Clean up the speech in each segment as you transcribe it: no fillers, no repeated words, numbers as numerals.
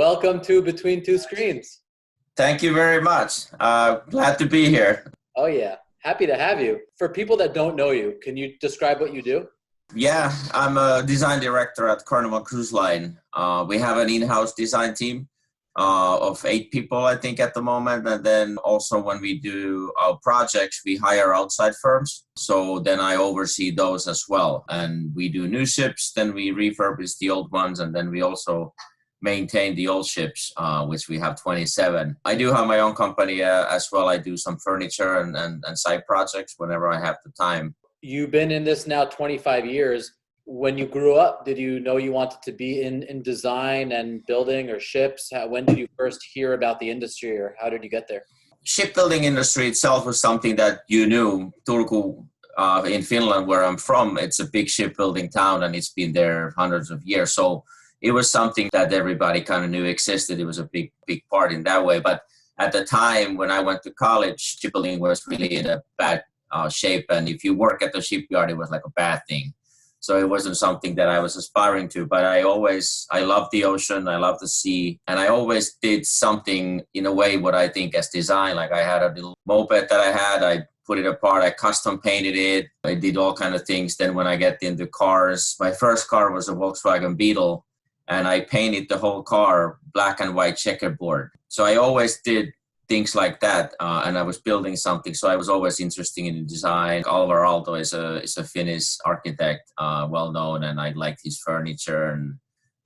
welcome to Between Two Screens. Thank you very much. Glad to be here. Oh yeah, happy to have you. For people that don't know you, can you describe what you do? Yeah, I'm a design director at Carnival Cruise Line. We have an in-house design team of 8 people, I think, at the moment. And then also when we do our projects, we hire outside firms. So then I oversee those as well. And we do new ships, then we refurbish the old ones, and then we also maintain the old ships, which we have 27. I do have my own company as well. I do some furniture and side projects whenever I have the time. You've been in this now 25 years. When you grew up, did you know you wanted to be in design and building or ships? When did you first hear about the industry, or how did you get there? Shipbuilding industry itself was something that you knew. Turku in Finland, where I'm from, it's a big shipbuilding town and it's been there hundreds of years. So it was something that everybody kind of knew existed. It was a big part in that way. But at the time when I went to college, shipbuilding was really in a bad shape. And if you work at the shipyard, it was like a bad thing. So it wasn't something that I was aspiring to, but I love the ocean, I love the sea, and I always did something in a way what I think as design. Like I had a little moped that I put it apart, I custom painted it, I did all kind of things. Then when I get into cars, my first car was a Volkswagen Beetle, and I painted the whole car black and white checkerboard. So I always did things like that, and I was building something, so I was always interested in design. Alvar Aalto is a Finnish architect, well known, and I liked his furniture and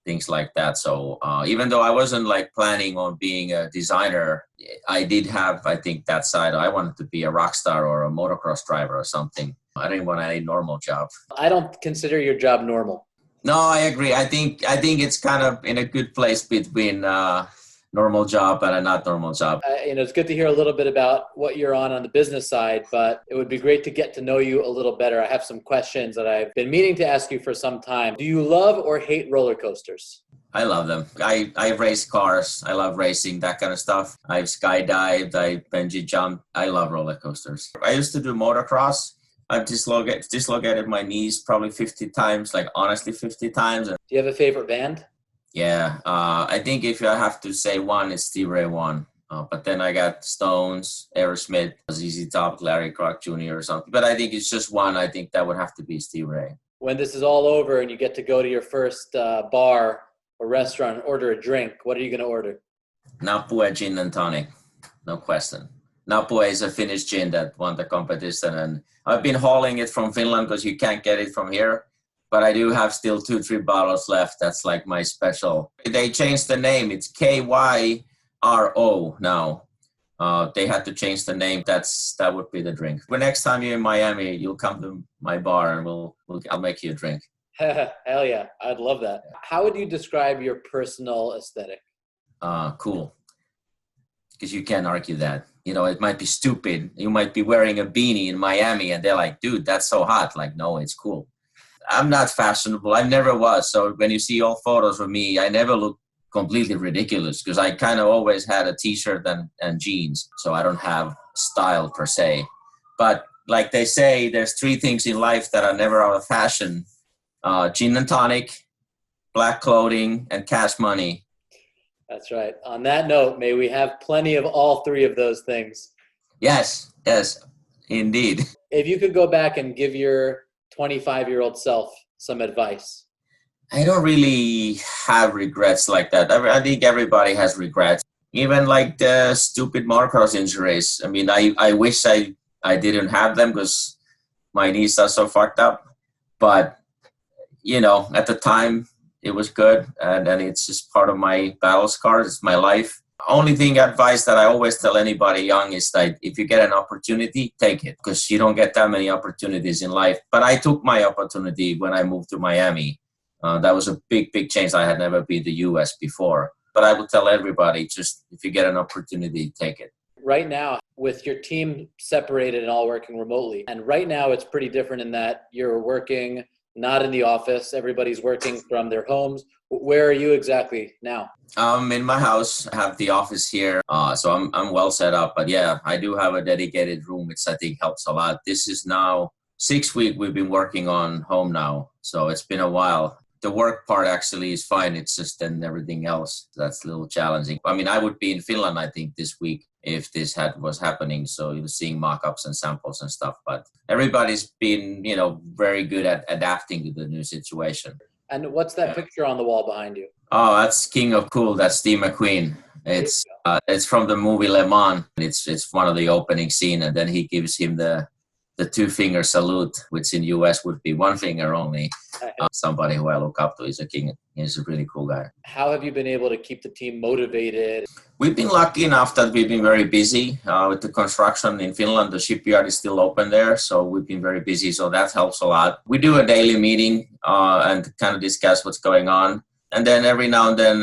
things like that. So even though I wasn't like planning on being a designer, I did have, I think, that side. I wanted to be a rock star or a motocross driver or something. I didn't want any normal job. I don't consider your job normal. No, I agree. I think it's kind of in a good place between normal job and a not normal job. It's good to hear a little bit about what you're on the business side, but it would be great to get to know you a little better. I have some questions that I've been meaning to ask you for some time. Do you love or hate roller coasters? I love them. I race cars. I love racing, that kind of stuff. I've skydived. I bungee jumped. I love roller coasters. I used to do motocross. I've dislocated my knees probably 50 times, like honestly 50 times. Do you have a favorite band? Yeah, I think if I have to say one, it's Stevie Ray Vaughan. But then I got Stones, Aerosmith, ZZ Top, Larry Clark Jr. or something. But I think it's just one. I think that would have to be Stevie Ray. When this is all over and you get to go to your first bar or restaurant and order a drink, what are you going to order? Napue Gin and Tonic, no question. Napue is a Finnish gin that won the competition. And I've been hauling it from Finland because you can't get it from here. But I do have still 2-3 bottles left. That's like my special. They changed the name. It's KYRO now. They had to change the name. That would be the drink. When next time you're in Miami, you'll come to my bar and I'll make you a drink. Hell yeah, I'd love that. How would you describe your personal aesthetic? Cool. Because you can't argue that. It might be stupid. You might be wearing a beanie in Miami and they're like, dude, that's so hot. Like, no, it's cool. I'm not fashionable. I never was. So when you see old photos of me, I never look completely ridiculous because I kind of always had a t-shirt and jeans. So I don't have style per se. But like they say, there's 3 things in life that are never out of fashion. Gin and tonic, black clothing, and cash money. That's right. On that note, may we have plenty of all 3 of those things. Yes, indeed. If you could go back and give your 25-year-old self some advice. I don't really have regrets like that. I think everybody has regrets. Even like the stupid motocross injuries. I mean, I wish I didn't have them because my knees are so fucked up. But, at the time, it was good. And it's just part of my battle scars. It's my life. Only advice that I always tell anybody young is that if you get an opportunity, take it because you don't get that many opportunities in life. But I took my opportunity when I moved to Miami. That was a big change. I had never been to the U.S. before. But I would tell everybody, just if you get an opportunity, take it. Right now, with your team separated and all working remotely, and right now it's pretty different in that you're working not in the office. Everybody's working from their homes. Where are you exactly now? I'm in my house. I have the office here, so I'm well set up. But yeah, I do have a dedicated room, which I think helps a lot. This is now 6 weeks we've been working on home now, so it's been a while. the work part actually is fine. It's just then everything else that's a little challenging. I mean, I would be in Finland, I think, this week if this was happening. So you were seeing mock-ups and samples and stuff. But everybody's been, very good at adapting to the new situation. And what's that picture on the wall behind you? Oh, that's King of Cool. That's Steve McQueen. It's from the movie Le Mans. It's one of the opening scene, and then he gives him the 2-finger salute, which in US would be 1 finger only. Somebody who I look up to is a king. He's a really cool guy. How have you been able to keep the team motivated? We've been lucky enough that we've been very busy with the construction in Finland. The shipyard is still open there, so we've been very busy. So that helps a lot. We do a daily meeting and kind of discuss what's going on. And then every now and then,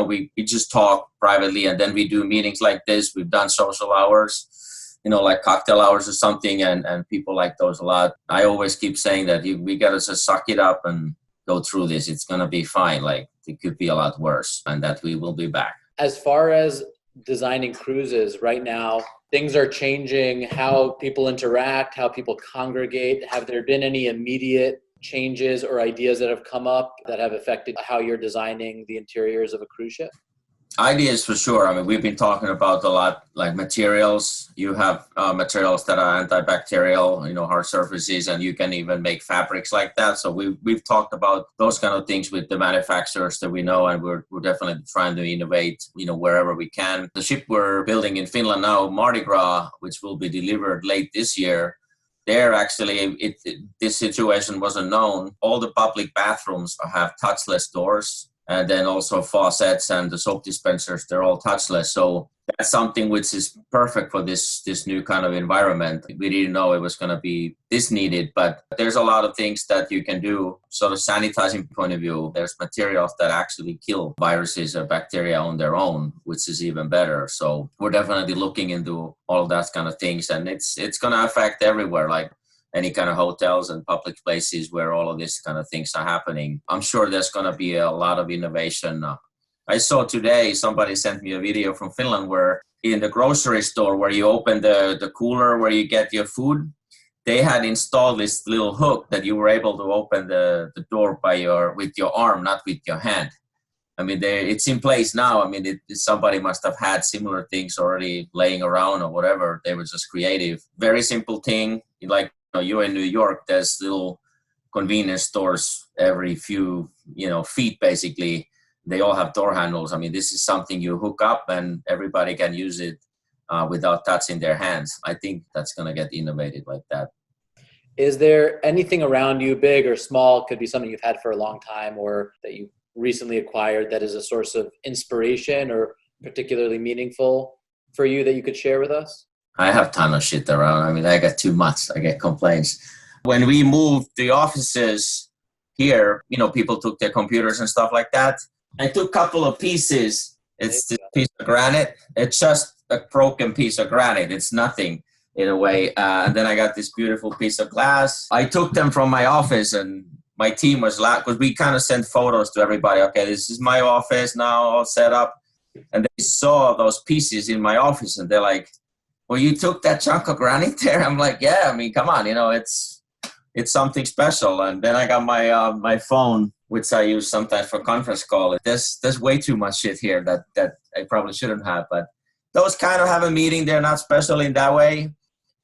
we just talk privately, and then we do meetings like this. We've done social hours, like cocktail hours or something, and people like those a lot. I always keep saying that we got to just suck it up and go through this. It's going to be fine. Like, it could be a lot worse, and that we will be back. As far as designing cruises right now, things are changing, how people interact, how people congregate. Have there been any immediate changes or ideas that have come up that have affected how you're designing the interiors of a cruise ship? Ideas for sure. I mean, we've been talking about a lot, like materials. You have materials that are antibacterial, hard surfaces, and you can even make fabrics like that. So we've talked about those kind of things with the manufacturers that we know, and we're definitely trying to innovate, wherever we can. The ship we're building in Finland now, Mardi Gras, which will be delivered late this year, there actually, this situation wasn't known. All the public bathrooms have touchless doors. And then also faucets and the soap dispensers, they're all touchless. So that's something which is perfect for this new kind of environment. We didn't know it was going to be this needed, but there's a lot of things that you can do. Sort of sanitizing point of view, there's materials that actually kill viruses or bacteria on their own, which is even better. So we're definitely looking into all that kind of things, and it's going to affect everywhere. Like any kind of hotels and public places where all of these kind of things are happening. I'm sure there's going to be a lot of innovation. I saw today, somebody sent me a video from Finland where in the grocery store where you open the cooler where you get your food, they had installed this little hook that you were able to open the door with your arm, not with your hand. I mean, it's in place now. I mean, somebody must have had similar things already laying around or whatever. They were just creative. Very simple thing. Like, you're in New York, there's little convenience stores every few, feet, basically. They all have door handles. I mean, this is something you hook up and everybody can use it without touching their hands. I think that's going to get innovated like that. Is there anything around you, big or small, could be something you've had for a long time or that you recently acquired, that is a source of inspiration or particularly meaningful for you that you could share with us? I have a ton of shit around. I mean, I got too much. I get complaints. When we moved the offices here, people took their computers and stuff like that. I took a couple of pieces. It's this piece of granite. It's just a broken piece of granite. It's nothing in a way. And then I got this beautiful piece of glass. I took them from my office, and my team was loud because we kind of sent photos to everybody. Okay, this is my office now, all set up. And they saw those pieces in my office, and they're like, well, you took that chunk of granite there? I'm like, yeah, I mean, come on, it's something special. And then I got my phone, which I use sometimes for conference call. There's way too much shit here that I probably shouldn't have. But those kind of have a meaning. They're not special in that way.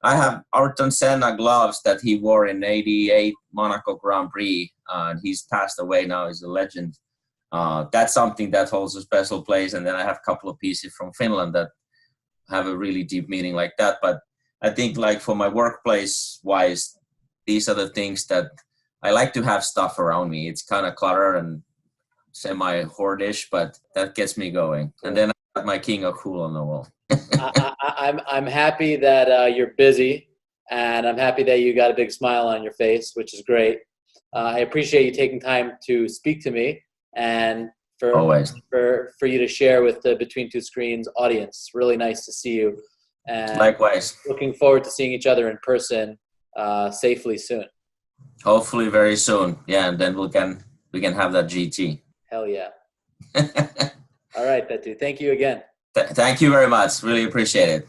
I have Ayrton Senna gloves that he wore in '88 Monaco Grand Prix. And he's passed away now. He's a legend. That's something that holds a special place. And then I have a couple of pieces from Finland that have a really deep meaning like that. But I think, like, for my workplace wise, these are the things that I like to have stuff around me. It's kind of clutter and semi-hoardish, but that gets me going. And then I got my King of Cool on the wall. I'm happy that you're busy, and I'm happy that you got a big smile on your face, which is great. I appreciate you taking time to speak to me, and for you to share with the Between Two Screens audience. Really nice to see you. And likewise. Looking forward to seeing each other in person safely soon. Hopefully very soon. Yeah, and then we can have that GT. Hell yeah. All right, Petu. Thank you again. Thank you very much. Really appreciate it.